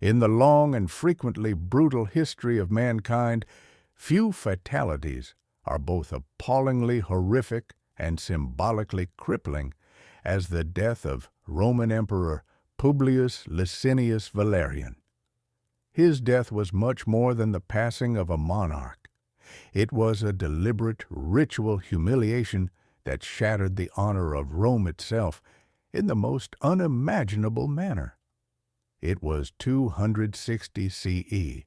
In the long and frequently brutal history of mankind, few fatalities are both appallingly horrific and symbolically crippling as the death of Roman Emperor Publius Licinius Valerian. His death was much more than the passing of a monarch. It was a deliberate ritual humiliation that shattered the honor of Rome itself in the most unimaginable manner. It was 260 CE.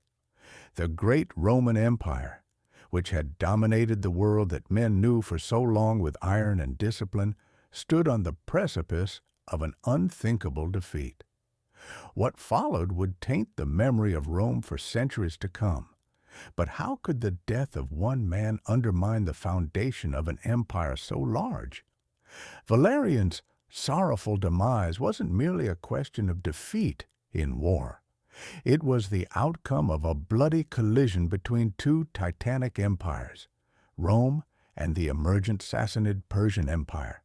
The great Roman Empire, which had dominated the world that men knew for so long with iron and discipline, stood on the precipice of an unthinkable defeat. What followed would taint the memory of Rome for centuries to come. But how could the death of one man undermine the foundation of an empire so large? Valerian's sorrowful demise wasn't merely a question of defeat in war. It was the outcome of a bloody collision between two titanic empires, Rome and the emergent Sassanid Persian Empire,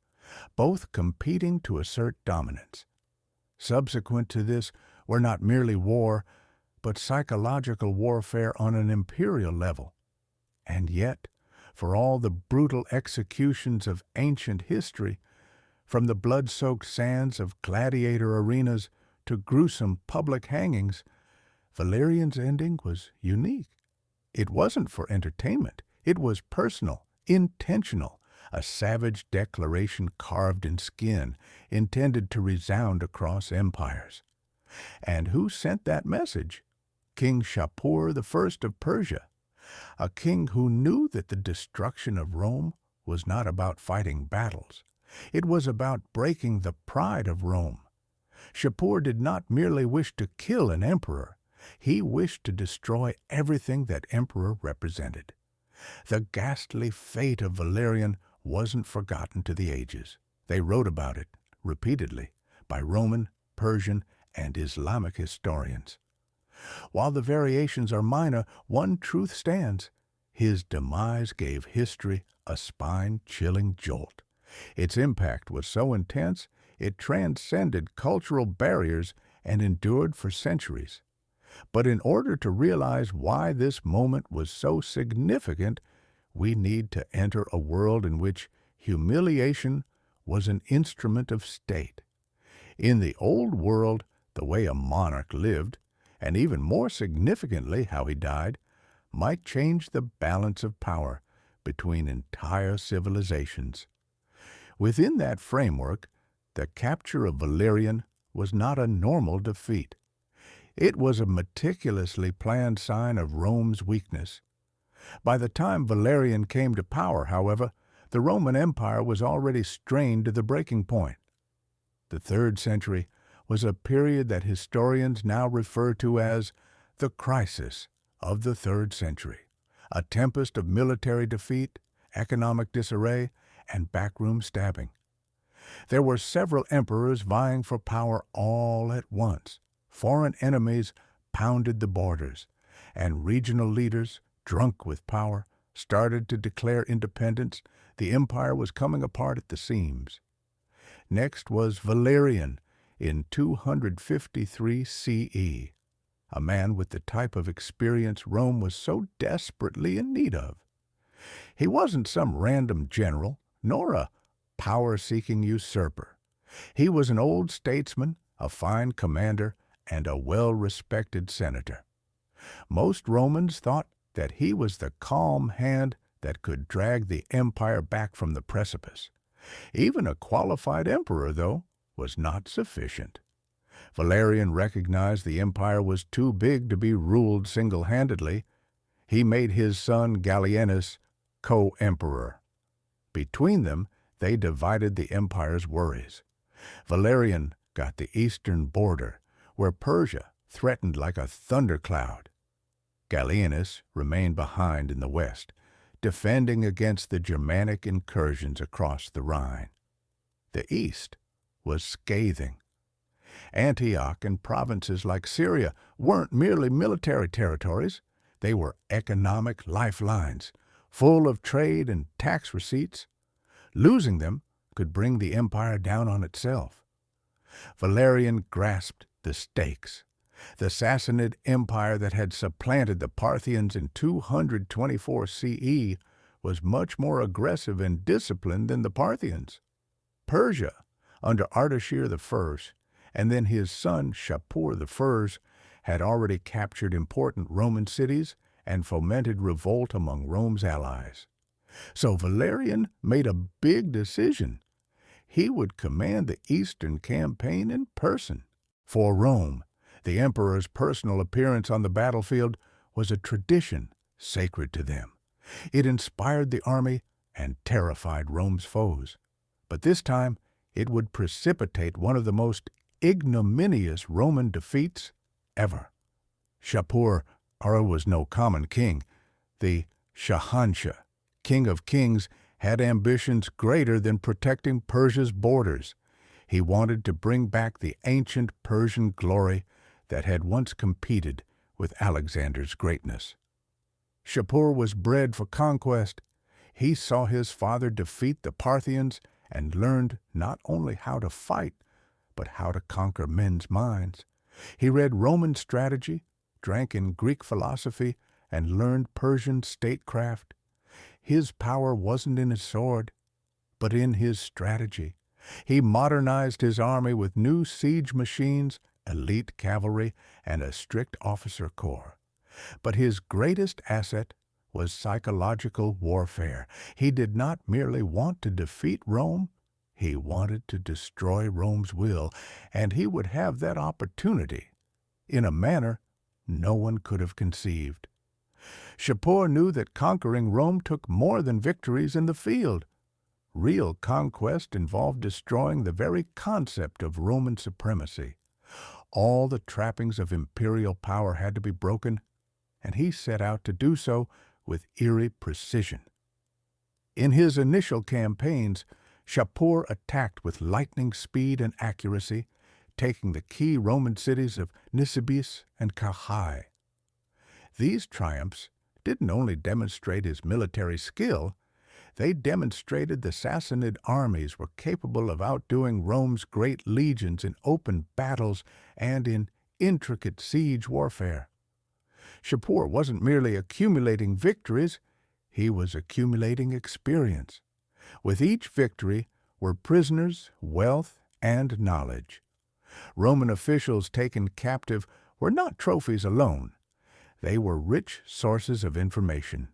both competing to assert dominance. Subsequent to this were not merely war, but psychological warfare on an imperial level. And yet, for all the brutal executions of ancient history, from the blood-soaked sands of gladiator arenas to gruesome public hangings, Valerian's ending was unique. It wasn't for entertainment. It was personal, intentional, a savage declaration carved in skin, intended to resound across empires. And who sent that message? King Shapur I of Persia, a king who knew that the destruction of Rome was not about fighting battles. It was about breaking the pride of Rome. Shapur did not merely wish to kill an emperor. He wished to destroy everything that emperor represented. The ghastly fate of Valerian wasn't forgotten to the ages. They wrote about it, repeatedly, by Roman, Persian, and Islamic historians. While the variations are minor, one truth stands. His demise gave history a spine-chilling jolt. Its impact was so intense, it transcended cultural barriers and endured for centuries. But in order to realize why this moment was so significant, we need to enter a world in which humiliation was an instrument of state. In the old world, the way a monarch lived, and even more significantly how he died, might change the balance of power between entire civilizations. Within that framework, the capture of Valerian was not a normal defeat. It was a meticulously planned sign of Rome's weakness. By the time Valerian came to power, however, the Roman Empire was already strained to the breaking point. The 3rd century was a period that historians now refer to as the crisis of the 3rd century, a tempest of military defeat, economic disarray, and backroom stabbing. There were several emperors vying for power all at once. Foreign enemies pounded the borders, and regional leaders, drunk with power, started to declare independence. The empire was coming apart at the seams. Next was Valerian in 253 CE, a man with the type of experience Rome was so desperately in need of. He wasn't some random general, nor a power-seeking usurper. He was an old statesman, a fine commander, and a well-respected senator. Most Romans thought that he was the calm hand that could drag the empire back from the precipice. Even a qualified emperor, though, was not sufficient. Valerian recognized the empire was too big to be ruled single-handedly. He made his son Gallienus co-emperor. Between them, they divided the empire's worries. Valerian got the eastern border, where Persia threatened like a thundercloud. Gallienus remained behind in the west, defending against the Germanic incursions across the Rhine. The east was scathing. Antioch and provinces like Syria weren't merely military territories. They were economic lifelines, full of trade and tax receipts. Losing them could bring the empire down on itself. Valerian grasped the stakes. The Sassanid Empire that had supplanted the Parthians in 224 CE was much more aggressive and disciplined than the Parthians. Persia, under Ardashir I, and then his son Shapur I, had already captured important Roman cities and fomented revolt among Rome's allies. So Valerian made a big decision. He would command the Eastern campaign in person. For Rome, the emperor's personal appearance on the battlefield was a tradition sacred to them. It inspired the army and terrified Rome's foes. But this time, it would precipitate one of the most ignominious Roman defeats ever. Shapur I was no common king. The Shahanshah, king of kings, had ambitions greater than protecting Persia's borders. He wanted to bring back the ancient Persian glory that had once competed with Alexander's greatness. Shapur was bred for conquest. He saw his father defeat the Parthians and learned not only how to fight, but how to conquer men's minds. He read Roman strategy, drank in Greek philosophy, and learned Persian statecraft. His power wasn't in his sword, but in his strategy. He modernized his army with new siege machines, elite cavalry, and a strict officer corps. But his greatest asset was psychological warfare. He did not merely want to defeat Rome, he wanted to destroy Rome's will, and he would have that opportunity in a manner no one could have conceived. Shapur knew that conquering Rome took more than victories in the field. Real conquest involved destroying the very concept of Roman supremacy. All the trappings of imperial power had to be broken, and he set out to do so with eerie precision. In his initial campaigns, Shapur attacked with lightning speed and accuracy, taking the key Roman cities of Nisibis and Carrhae. These triumphs didn't only demonstrate his military skill, they demonstrated the Sassanid armies were capable of outdoing Rome's great legions in open battles and in intricate siege warfare. Shapur wasn't merely accumulating victories, he was accumulating experience. With each victory were prisoners, wealth, and knowledge. Roman officials taken captive were not trophies alone. They were rich sources of information.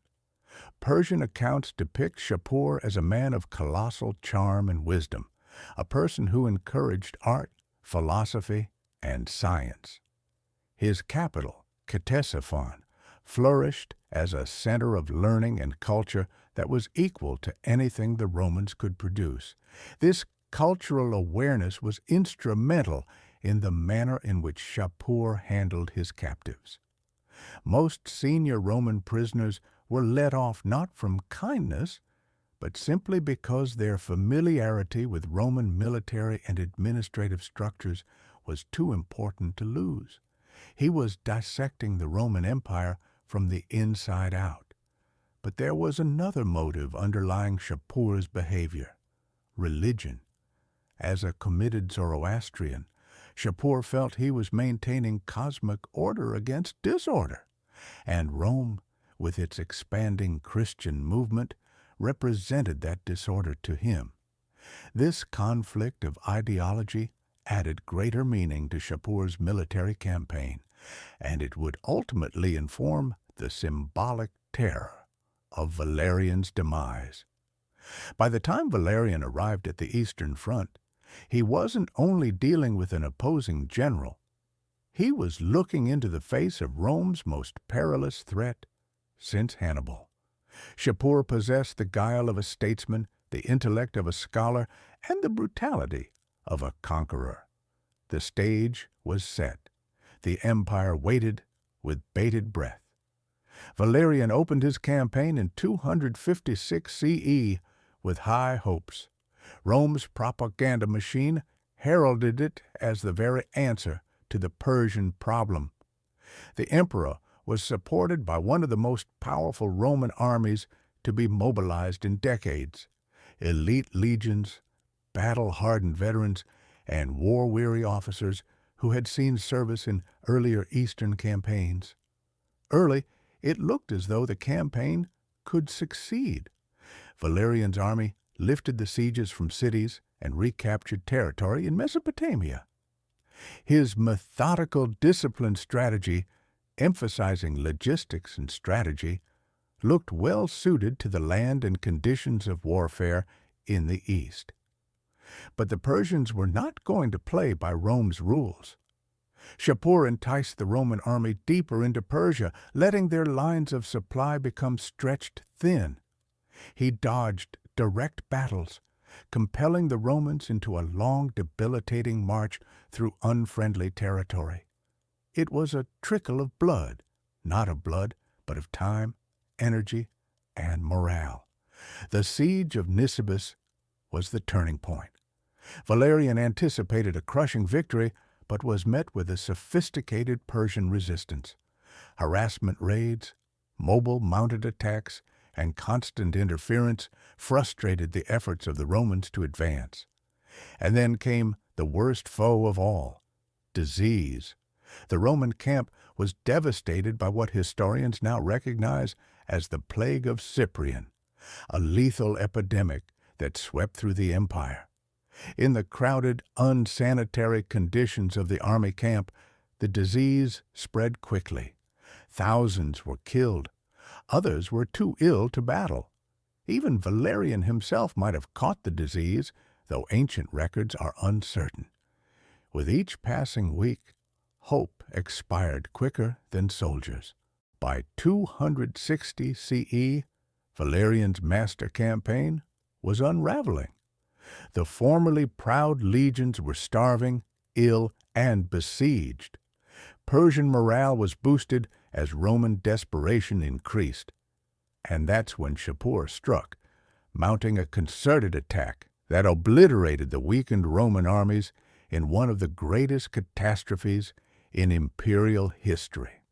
Persian accounts depict Shapur as a man of colossal charm and wisdom, a person who encouraged art, philosophy, and science. His capital, Ctesiphon, flourished as a center of learning and culture that was equal to anything the Romans could produce. This cultural awareness was instrumental in the manner in which Shapur handled his captives. Most senior Roman prisoners were let off not from kindness, but simply because their familiarity with Roman military and administrative structures was too important to lose. He was dissecting the Roman Empire from the inside out. But there was another motive underlying Shapur's behavior: religion. As a committed Zoroastrian, Shapur felt he was maintaining cosmic order against disorder, and Rome, with its expanding Christian movement, represented that disorder to him. This conflict of ideology added greater meaning to Shapur's military campaign, and it would ultimately inform the symbolic terror of Valerian's demise. By the time Valerian arrived at the Eastern Front, he wasn't only dealing with an opposing general. He was looking into the face of Rome's most perilous threat since Hannibal. Shapur possessed the guile of a statesman, the intellect of a scholar, and the brutality of a conqueror. The stage was set. The empire waited with bated breath. Valerian opened his campaign in 256 CE with high hopes. Rome's propaganda machine heralded it as the very answer to the Persian problem. The emperor was supported by one of the most powerful Roman armies to be mobilized in decades. Elite legions, battle-hardened veterans, and war-weary officers who had seen service in earlier Eastern campaigns. Early, it looked as though the campaign could succeed. Valerian's army lifted the sieges from cities and recaptured territory in Mesopotamia. His methodical, disciplined strategy, emphasizing logistics and strategy, looked well suited to the land and conditions of warfare in the East. But the Persians were not going to play by Rome's rules. Shapur enticed the Roman army deeper into Persia, letting their lines of supply become stretched thin. He dodged direct battles, compelling the Romans into a long, debilitating march through unfriendly territory. It was a trickle of blood, not of blood, but of time, energy, and morale. The siege of Nisibis was the turning point. Valerian anticipated a crushing victory, but was met with a sophisticated Persian resistance. Harassment raids, mobile mounted attacks, and constant interference frustrated the efforts of the Romans to advance. And then came the worst foe of all, disease. The Roman camp was devastated by what historians now recognize as the Plague of Cyprian, a lethal epidemic that swept through the empire. In the crowded, unsanitary conditions of the army camp, the disease spread quickly. Thousands were killed. Others were too ill to battle. Even Valerian himself might have caught the disease, though ancient records are uncertain. With each passing week, hope expired quicker than soldiers. By 260 CE, Valerian's master campaign was unraveling. The formerly proud legions were starving, ill, and besieged. Persian morale was boosted as Roman desperation increased. And that's when Shapur struck, mounting a concerted attack that obliterated the weakened Roman armies in one of the greatest catastrophes in imperial history.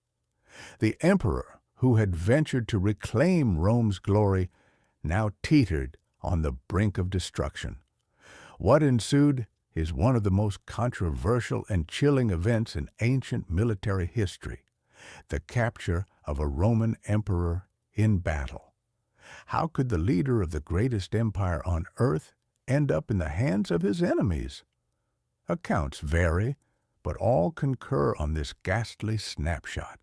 The emperor, who had ventured to reclaim Rome's glory, now teetered on the brink of destruction. What ensued is one of the most controversial and chilling events in ancient military history, the capture of a Roman emperor in battle. How could the leader of the greatest empire on earth end up in the hands of his enemies? Accounts vary, but all concur on this ghastly snapshot.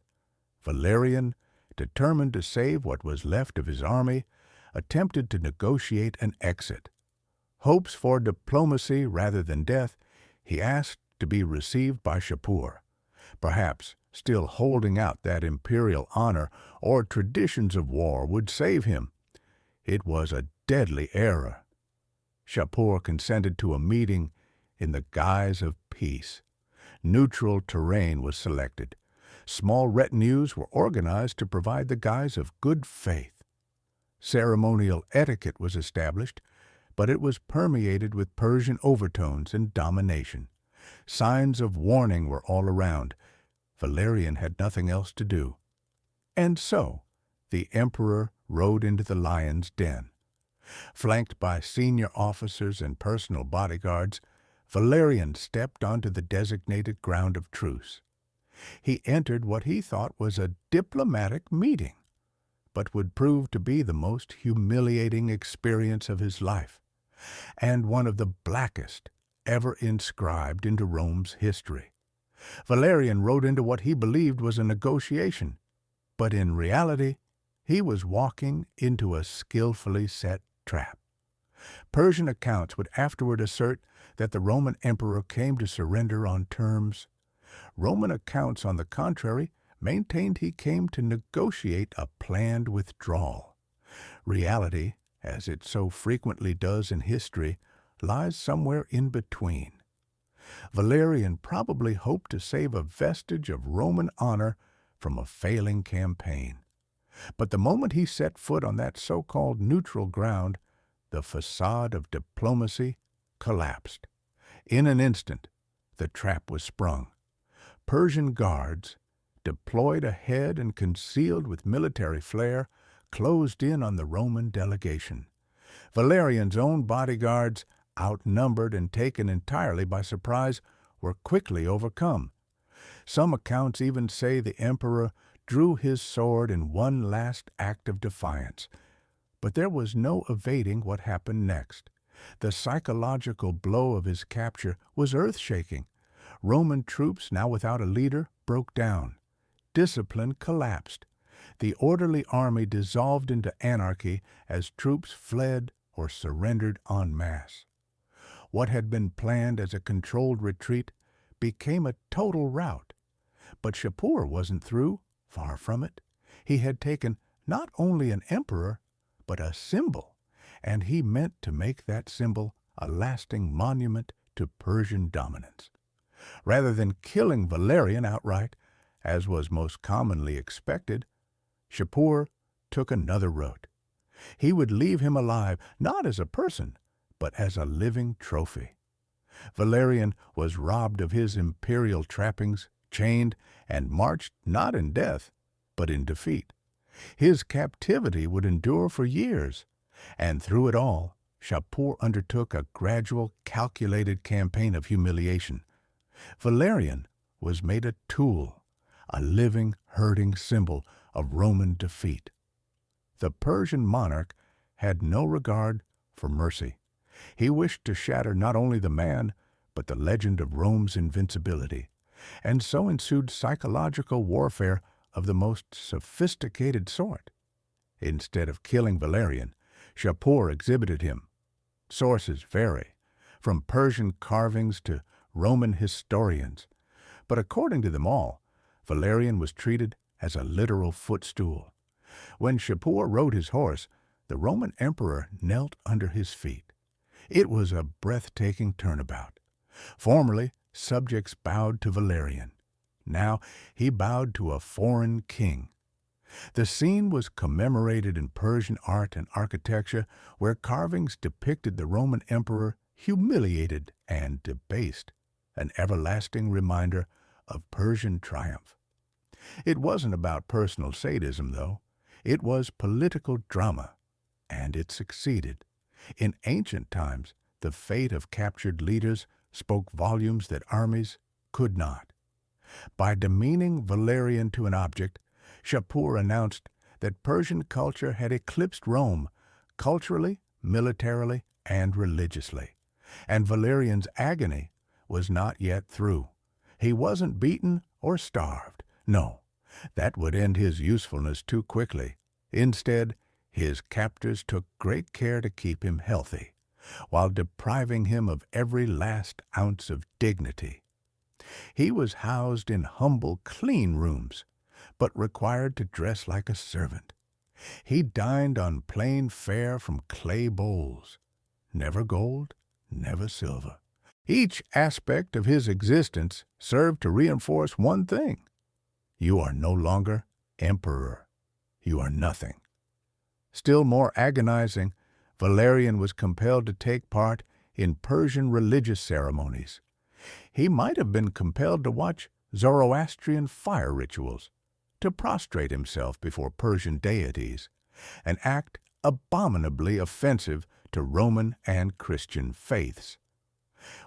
Valerian, determined to save what was left of his army, attempted to negotiate an exit. Hopes for diplomacy rather than death, he asked to be received by Shapur, perhaps still holding out that imperial honor or traditions of war would save him. It was a deadly error. Shapur consented to a meeting in the guise of peace. Neutral terrain was selected. Small retinues were organized to provide the guise of good faith. Ceremonial etiquette was established, but it was permeated with Persian overtones and domination. Signs of warning were all around. Valerian had nothing else to do. And so, the emperor rode into the lion's den. Flanked by senior officers and personal bodyguards, Valerian stepped onto the designated ground of truce. He entered what he thought was a diplomatic meeting, but would prove to be the most humiliating experience of his life, and one of the blackest ever inscribed into Rome's history. Valerian rode into what he believed was a negotiation, but in reality, he was walking into a skillfully set trap. Persian accounts would afterward assert that the Roman emperor came to surrender on terms. Roman accounts, on the contrary, maintained he came to negotiate a planned withdrawal. Reality, as it so frequently does in history, lies somewhere in between. Valerian probably hoped to save a vestige of Roman honor from a failing campaign. But the moment he set foot on that so-called neutral ground, the facade of diplomacy collapsed. In an instant, the trap was sprung. Persian guards, deployed ahead and concealed with military flair, closed in on the Roman delegation. Valerian's own bodyguards, outnumbered and taken entirely by surprise, were quickly overcome. Some accounts even say the emperor drew his sword in one last act of defiance. But there was no evading what happened next. The psychological blow of his capture was earth-shaking. Roman troops, now without a leader, broke down. Discipline collapsed. The orderly army dissolved into anarchy as troops fled or surrendered en masse. What had been planned as a controlled retreat became a total rout. But Shapur wasn't through, far from it. He had taken not only an emperor, but a symbol, and he meant to make that symbol a lasting monument to Persian dominance. Rather than killing Valerian outright, as was most commonly expected, Shapur took another road. He would leave him alive, not as a person, but as a living trophy. Valerian was robbed of his imperial trappings, chained, and marched not in death, but in defeat. His captivity would endure for years, and through it all, Shapur undertook a gradual, calculated campaign of humiliation. Valerian was made a tool, a living, hurting symbol of Roman defeat. The Persian monarch had no regard for mercy. He wished to shatter not only the man, but the legend of Rome's invincibility, and so ensued psychological warfare of the most sophisticated sort. Instead of killing Valerian, Shapur exhibited him. Sources vary, from Persian carvings to Roman historians, but according to them all, Valerian was treated as a literal footstool. When Shapur rode his horse, the Roman emperor knelt under his feet. It was a breathtaking turnabout. Formerly, subjects bowed to Valerian. Now he bowed to a foreign king. The scene was commemorated in Persian art and architecture, where carvings depicted the Roman emperor humiliated and debased, an everlasting reminder of Persian triumph. It wasn't about personal sadism, though. It was political drama, and it succeeded. In ancient times, the fate of captured leaders spoke volumes that armies could not. By demeaning Valerian to an object, Shapur announced that Persian culture had eclipsed Rome, culturally, militarily, and religiously. And Valerian's agony was not yet through. He wasn't beaten or starved. No, that would end his usefulness too quickly. Instead, his captors took great care to keep him healthy, while depriving him of every last ounce of dignity. He was housed in humble, clean rooms, but required to dress like a servant. He dined on plain fare from clay bowls, never gold, never silver. Each aspect of his existence served to reinforce one thing: you are no longer emperor. You are nothing. Still more agonizing, Valerian was compelled to take part in Persian religious ceremonies. He might have been compelled to watch Zoroastrian fire rituals, to prostrate himself before Persian deities, an act abominably offensive to Roman and Christian faiths.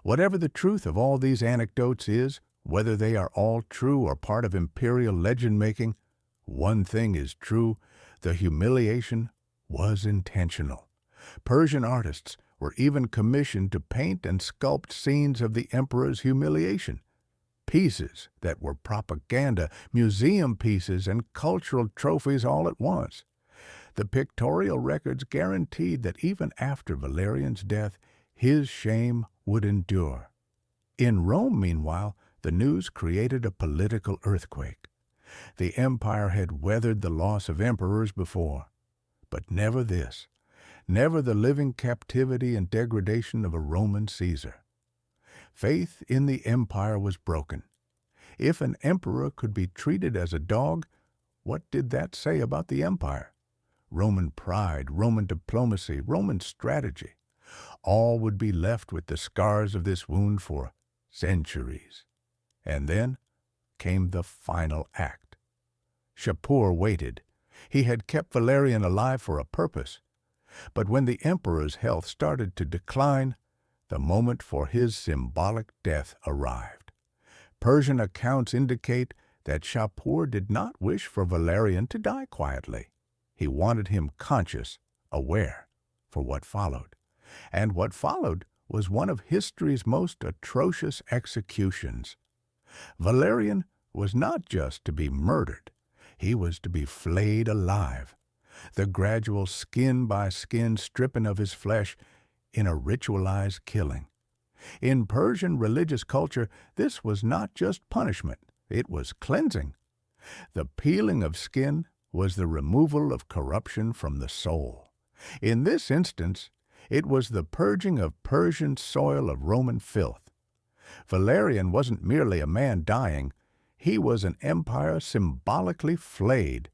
Whatever the truth of all these anecdotes is, whether they are all true or part of imperial legend-making, one thing is true: the humiliation was intentional. Persian artists were even commissioned to paint and sculpt scenes of the emperor's humiliation, pieces that were propaganda, museum pieces, and cultural trophies all at once. The pictorial records guaranteed that even after Valerian's death, his shame would endure. In Rome, meanwhile, the news created a political earthquake. The empire had weathered the loss of emperors before, but never this, never the living captivity and degradation of a Roman Caesar. Faith in the empire was broken. If an emperor could be treated as a dog, what did that say about the empire? Roman pride, Roman diplomacy, Roman strategy, all would be left with the scars of this wound for centuries. And then came the final act. Shapur waited. He had kept Valerian alive for a purpose. But when the emperor's health started to decline, the moment for his symbolic death arrived. Persian accounts indicate that Shapur did not wish for Valerian to die quietly. He wanted him conscious, aware, for what followed. And what followed was one of history's most atrocious executions. Valerian was not just to be murdered, he was to be flayed alive. The gradual skin-by-skin stripping of his flesh in a ritualized killing. In Persian religious culture, this was not just punishment, it was cleansing. The peeling of skin was the removal of corruption from the soul. In this instance, it was the purging of Persian soil of Roman filth. Valerian wasn't merely a man dying, he was an empire symbolically flayed.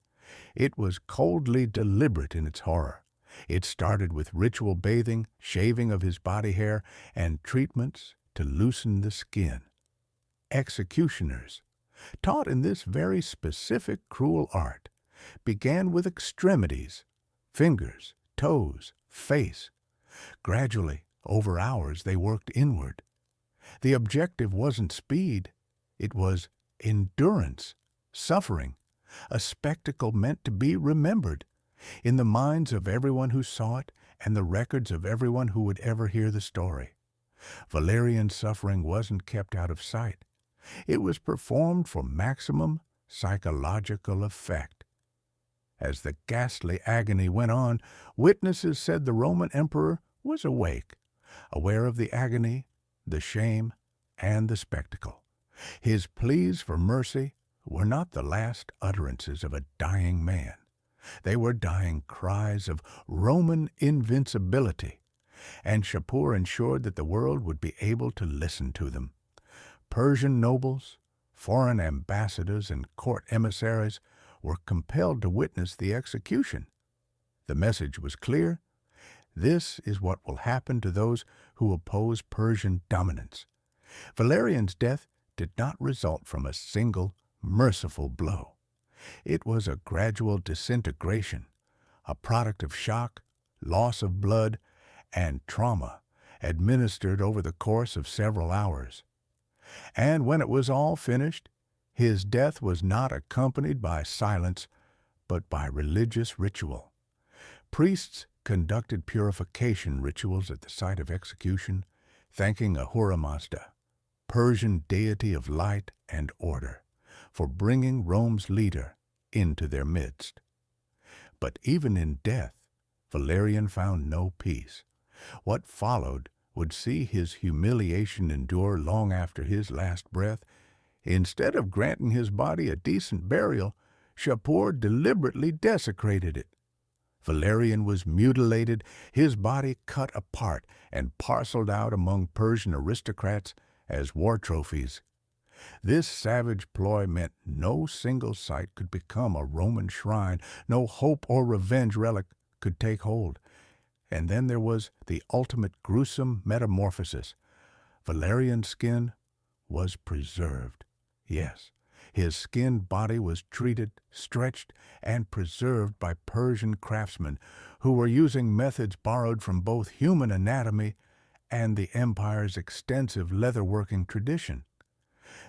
It was coldly deliberate in its horror. It started with ritual bathing, shaving of his body hair, and treatments to loosen the skin. Executioners, taught in this very specific cruel art, began with extremities, fingers, toes, face. Gradually, over hours, they worked inward. The objective wasn't speed, it was endurance, suffering, a spectacle meant to be remembered in the minds of everyone who saw it and the records of everyone who would ever hear the story. Valerian's suffering wasn't kept out of sight. It was performed for maximum psychological effect. As the ghastly agony went on, witnesses said the Roman emperor was awake, aware of the agony, the shame, and the spectacle. His pleas for mercy were not the last utterances of a dying man. They were dying cries of Roman invincibility, and Shapur ensured that the world would be able to listen to them. Persian nobles, foreign ambassadors, and court emissaries were compelled to witness the execution. The message was clear. This is what will happen to those who oppose Persian dominance. Valerian's death did not result from a single merciful blow. It was a gradual disintegration, a product of shock, loss of blood, and trauma administered over the course of several hours. And when it was all finished, his death was not accompanied by silence, but by religious ritual. Priests conducted purification rituals at the site of execution, thanking Ahura Mazda, Persian deity of light and order, for bringing Rome's leader into their midst. But even in death, Valerian found no peace. What followed would see his humiliation endure long after his last breath. Instead of granting his body a decent burial, Shapur deliberately desecrated it. Valerian was mutilated, his body cut apart and parceled out among Persian aristocrats as war trophies. This savage ploy meant no single site could become a Roman shrine, no hope or revenge relic could take hold. And then there was the ultimate gruesome metamorphosis. Valerian's skin was preserved. Yes, his skinned body was treated, stretched, and preserved by Persian craftsmen who were using methods borrowed from both human anatomy and the empire's extensive leatherworking tradition.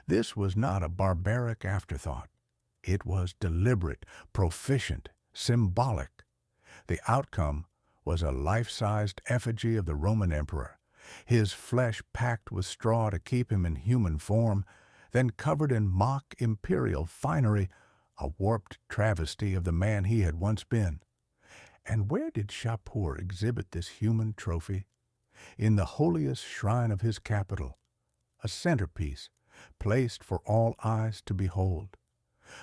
This was not a barbaric afterthought. It was deliberate, proficient, symbolic. The outcome was a life-sized effigy of the Roman emperor, his flesh packed with straw to keep him in human form, then covered in mock imperial finery, a warped travesty of the man he had once been. And where did Shapur exhibit this human trophy? In the holiest shrine of his capital, a centerpiece placed for all eyes to behold.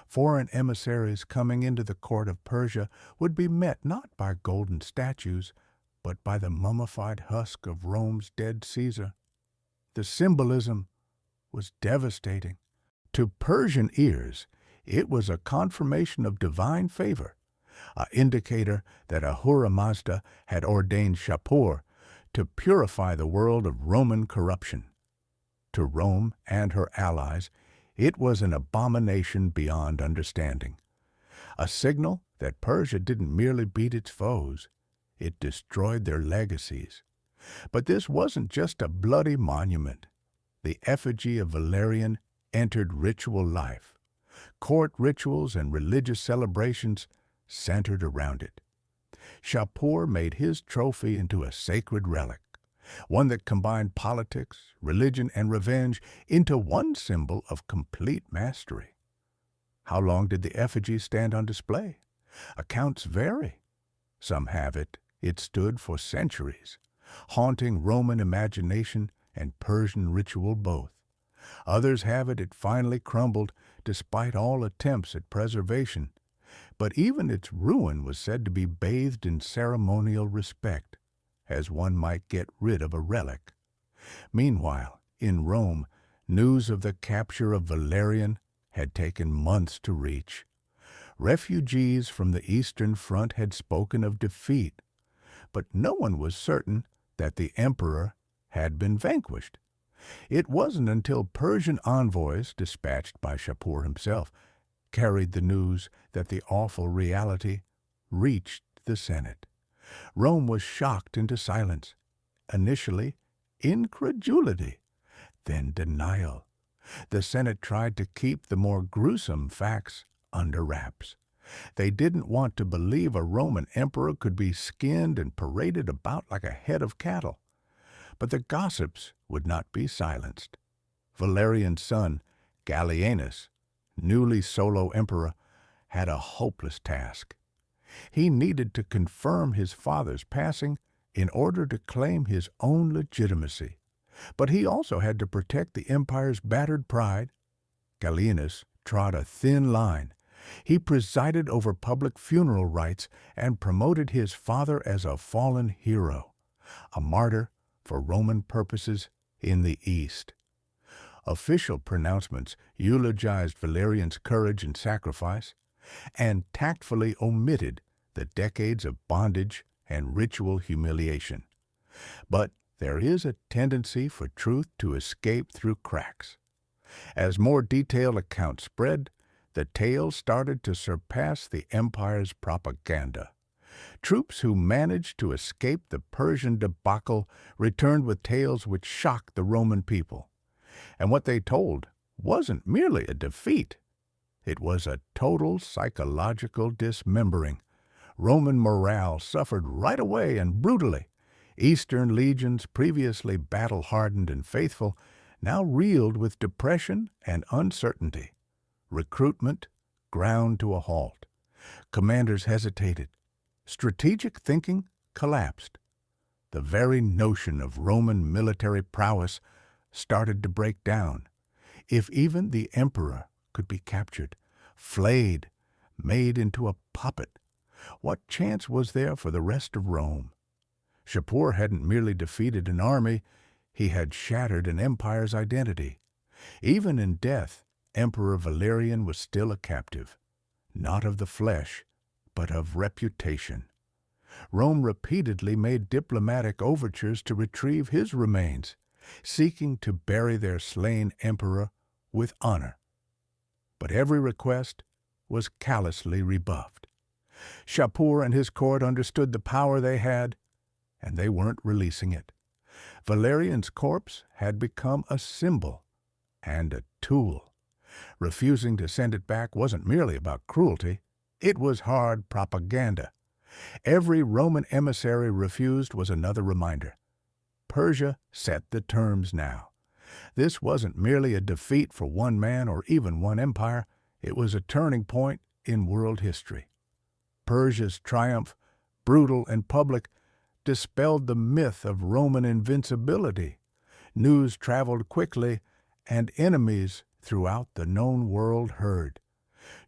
Foreign emissaries coming into the court of Persia would be met not by golden statues, but by the mummified husk of Rome's dead Caesar. The symbolism was devastating. To Persian ears, it was a confirmation of divine favor, an indicator that Ahura Mazda had ordained Shapur to purify the world of Roman corruption. To Rome and her allies, it was an abomination beyond understanding, a signal that Persia didn't merely beat its foes, it destroyed their legacies. But this wasn't just a bloody monument. The effigy of Valerian entered ritual life. Court rituals and religious celebrations centered around it. Shapur made his trophy into a sacred relic, one that combined politics, religion, and revenge into one symbol of complete mastery. How long did the effigy stand on display? Accounts vary. Some have it stood for centuries, haunting Roman imagination and Persian ritual both. Others have it finally crumbled despite all attempts at preservation, but even its ruin was said to be bathed in ceremonial respect, as one might get rid of a relic. Meanwhile, in Rome, news of the capture of Valerian had taken months to reach. Refugees from the Eastern Front had spoken of defeat, but no one was certain that the emperor had been vanquished. It wasn't until Persian envoys, dispatched by Shapur himself, carried the news that the awful reality reached the Senate. Rome was shocked into silence. Initially, incredulity, then denial. The Senate tried to keep the more gruesome facts under wraps. They didn't want to believe a Roman emperor could be skinned and paraded about like a head of cattle. But the gossips would not be silenced. Valerian's son, Gallienus, newly solo emperor, had a hopeless task. He needed to confirm his father's passing in order to claim his own legitimacy. But he also had to protect the empire's battered pride. Gallienus trod a thin line. He presided over public funeral rites and promoted his father as a fallen hero, a martyr for Roman purposes in the East. Official pronouncements eulogized Valerian's courage and sacrifice, and tactfully omitted the decades of bondage and ritual humiliation. But there is a tendency for truth to escape through cracks. As more detailed accounts spread, the tale started to surpass the empire's propaganda. Troops who managed to escape the Persian debacle returned with tales which shocked the Roman people. And what they told wasn't merely a defeat. It was a total psychological dismembering. Roman morale suffered right away and brutally. Eastern legions, previously battle-hardened and faithful, now reeled with depression and uncertainty. Recruitment ground to a halt. Commanders hesitated. Strategic thinking collapsed. The very notion of Roman military prowess started to break down. If even the emperor could be captured, flayed, made into a puppet, what chance was there for the rest of Rome? Shapur hadn't merely defeated an army, he had shattered an empire's identity. Even in death, Emperor Valerian was still a captive, not of the flesh, but of reputation. Rome repeatedly made diplomatic overtures to retrieve his remains, seeking to bury their slain emperor with honor. But every request was callously rebuffed. Shapur and his court understood the power they had, and they weren't releasing it. Valerian's corpse had become a symbol and a tool. Refusing to send it back wasn't merely about cruelty, it was hard propaganda. Every Roman emissary refused was another reminder. Persia set the terms now. This wasn't merely a defeat for one man or even one empire, it was a turning point in world history. Persia's triumph, brutal and public, dispelled the myth of Roman invincibility. News traveled quickly, and enemies throughout the known world heard.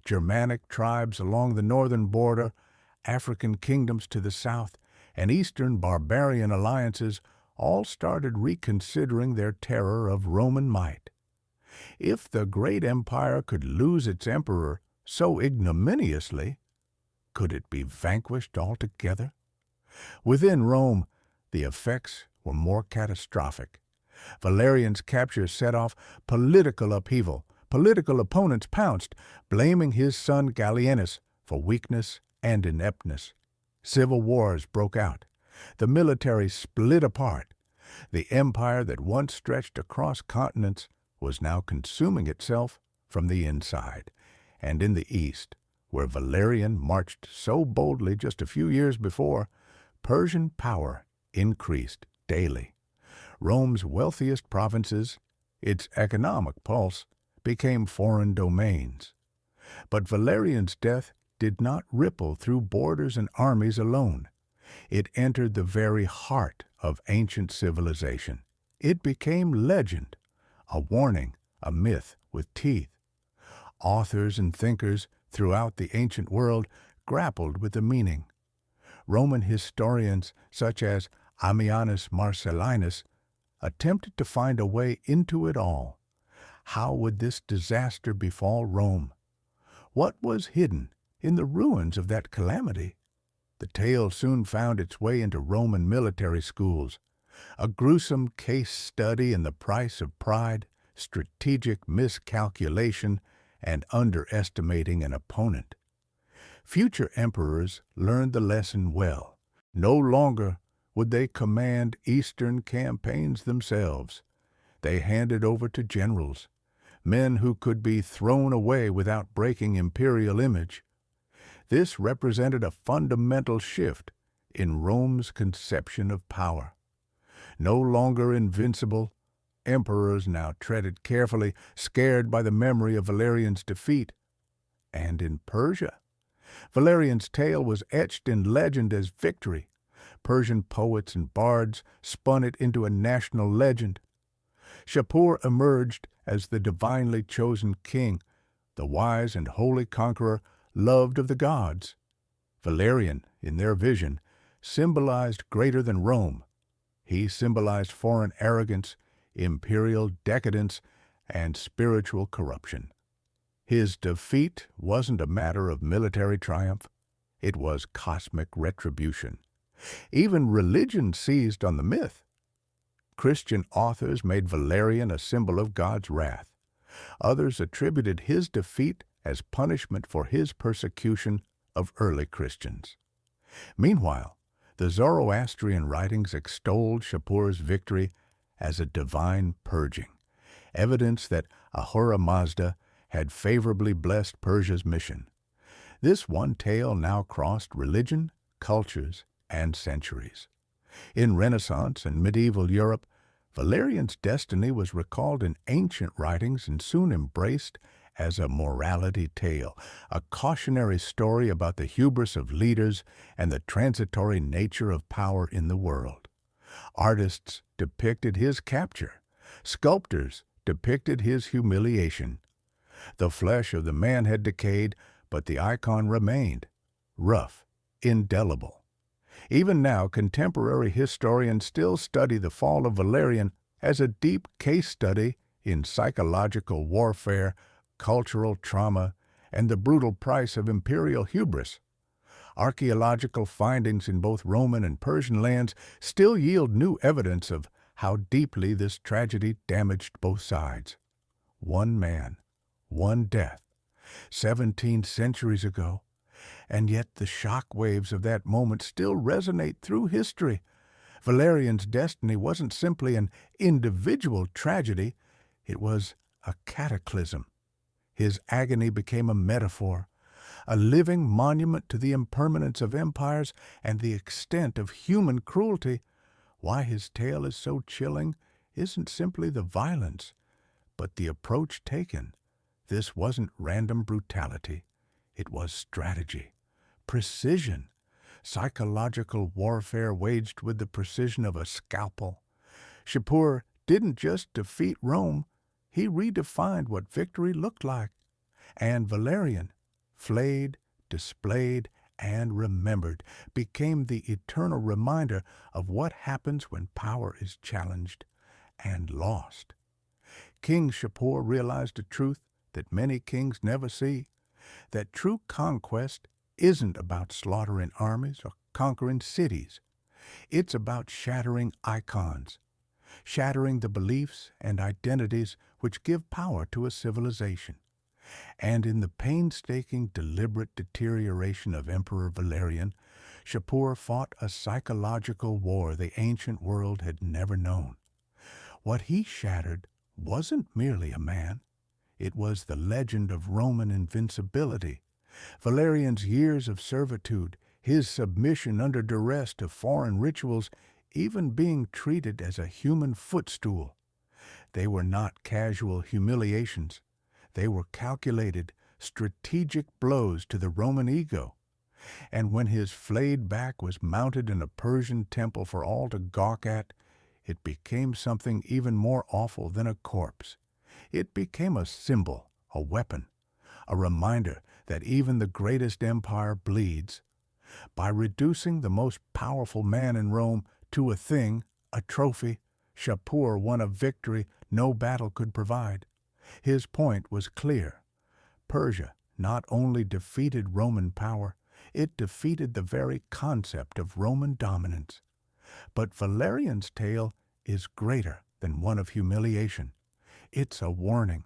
Germanic tribes along the northern border, African kingdoms to the south, and Eastern barbarian alliances all started reconsidering their terror of Roman might. If the great empire could lose its emperor so ignominiously, could it be vanquished altogether? Within Rome, the effects were more catastrophic. Valerian's capture set off political upheaval. Political opponents pounced, blaming his son Gallienus for weakness and ineptness. Civil wars broke out. The military split apart. The empire that once stretched across continents was now consuming itself from the inside, and in the east, where Valerian marched so boldly just a few years before, Persian power increased daily. Rome's wealthiest provinces, its economic pulse, became foreign domains. But Valerian's death did not ripple through borders and armies alone. It entered the very heart of ancient civilization. It became legend, a warning, a myth with teeth. Authors and thinkers throughout the ancient world grappled with the meaning. Roman historians such as Ammianus Marcellinus attempted to find a way into it all. How would this disaster befall Rome? What was hidden in the ruins of that calamity? The tale soon found its way into Roman military schools, a gruesome case study in the price of pride, strategic miscalculation, and underestimating an opponent. Future emperors learned the lesson well. No longer would they command eastern campaigns themselves. They handed over to generals, men who could be thrown away without breaking imperial image. This represented a fundamental shift in Rome's conception of power. No longer invincible, emperors now treaded carefully, scared by the memory of Valerian's defeat. And in Persia, Valerian's tale was etched in legend as victory. Persian poets and bards spun it into a national legend. Shapur emerged as the divinely chosen king, the wise and holy conqueror loved of the gods. Valerian, in their vision, symbolized greater than Rome. He symbolized foreign arrogance, imperial decadence, and spiritual corruption. His defeat wasn't a matter of military triumph. It was cosmic retribution. Even religion seized on the myth. Christian authors made Valerian a symbol of God's wrath. Others attributed his defeat as punishment for his persecution of early Christians. Meanwhile, the Zoroastrian writings extolled Shapur's victory as a divine purging, evidence that Ahura Mazda had favorably blessed Persia's mission. This one tale now crossed religion, cultures, and centuries. In Renaissance and medieval Europe, Valerian's destiny was recalled in ancient writings and soon embraced as a morality tale, a cautionary story about the hubris of leaders and the transitory nature of power in the world. Artists depicted his capture. Sculptors depicted his humiliation. The flesh of the man had decayed, but the icon remained, rough, indelible. Even now, contemporary historians still study the fall of Valerian as a deep case study in psychological warfare, cultural trauma, and the brutal price of imperial hubris. Archaeological findings in both Roman and Persian lands still yield new evidence of how deeply this tragedy damaged both sides. One man, one death, 17 centuries ago, and yet the shock waves of that moment still resonate through history. Valerian's destiny wasn't simply an individual tragedy, it was a cataclysm. His agony became a metaphor, a living monument to the impermanence of empires and the extent of human cruelty. Why his tale is so chilling isn't simply the violence, but the approach taken. This wasn't random brutality. It was strategy, precision, psychological warfare waged with the precision of a scalpel. Shapur didn't just defeat Rome, he redefined what victory looked like. And Valerian, flayed, displayed, and remembered, became the eternal reminder of what happens when power is challenged and lost. King Shapur realized a truth that many kings never see, that true conquest isn't about slaughtering armies or conquering cities. It's about shattering icons, shattering the beliefs and identities which give power to a civilization. And in the painstaking, deliberate deterioration of Emperor Valerian, Shapur fought a psychological war the ancient world had never known. What he shattered wasn't merely a man. It was the legend of Roman invincibility. Valerian's years of servitude, his submission under duress to foreign rituals, even being treated as a human footstool. They were not casual humiliations. They were calculated, strategic blows to the Roman ego. And when his flayed back was mounted in a Persian temple for all to gawk at, it became something even more awful than a corpse. It became a symbol, a weapon, a reminder that even the greatest empire bleeds. By reducing the most powerful man in Rome to a thing, a trophy, Shapur won a victory no battle could provide. His point was clear. Persia not only defeated Roman power, it defeated the very concept of Roman dominance. But Valerian's tale is greater than one of humiliation. It's a warning,